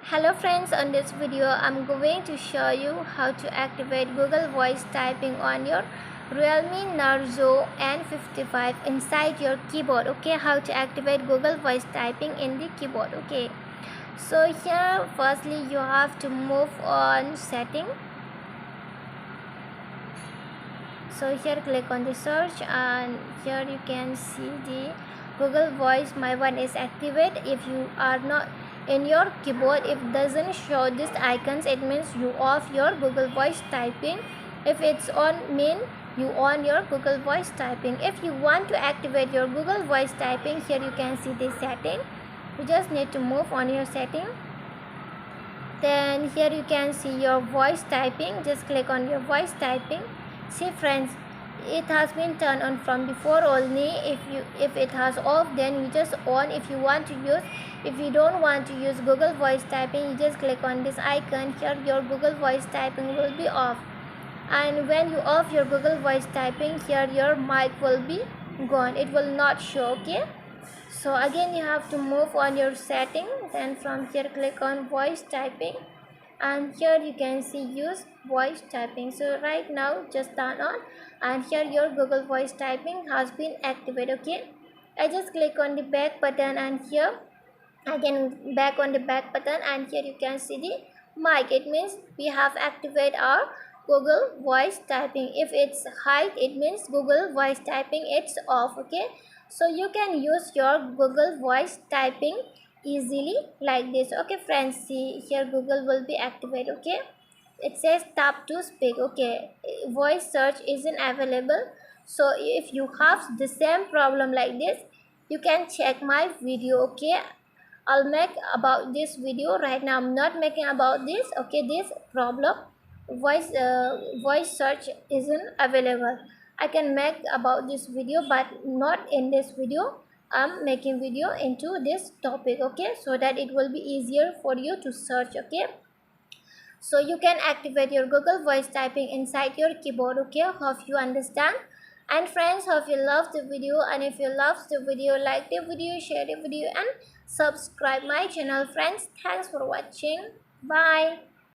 Hello friends, on this video I'm going to show you how to activate Google Voice typing on your realme narzo N55 inside your keyboard. Okay, how to activate Google Voice typing in the keyboard. Okay, so here firstly you have to move on setting. So here click on the search and here you can see the Google Voice. My one is activate. If you are not in your keyboard, if doesn't show these icons, it means you off your Google Voice typing. If it's on mean you on your Google Voice typing. If you want to activate your Google Voice typing, here you can see the setting. You just need to move on your setting. Then here you can see your voice typing. Just click on your voice typing. See friends, it has been turned on from before only. If it has off, then you just on. If you want to use, if you don't want to use Google Voice typing, you just click on this icon. Here your Google Voice typing will be off, and when you off your Google Voice typing, here your mic will be gone. It will not show. Okay, so again you have to move on your setting. Then from here click on voice typing, and here you can see use voice typing. So right now just turn on, and here your Google Voice typing has been activated. Okay, I just click on the back button, and here again back on the back button, and here you can see the mic. It means we have activated our Google Voice typing. If it's hide, it means Google Voice typing it's off. Okay, so you can use your Google Voice typing easily like this. Okay friends, see here Google will be activated. Okay, it says tap to speak. Okay, voice search isn't available. So if you have the same problem like this, you can check my video. Okay, I'll make about this video. Right now I'm not making about this. Okay, this problem voice search isn't available. I can make about this video, but not in this video. I'm making video into this topic. Okay, so that it will be easier for you to search. Okay, so you can activate your Google Voice typing inside your keyboard. Okay, hope you understand. And friends, hope you love the video, and if you love the video, like the video, share the video, and subscribe my channel. Friends, thanks for watching. Bye.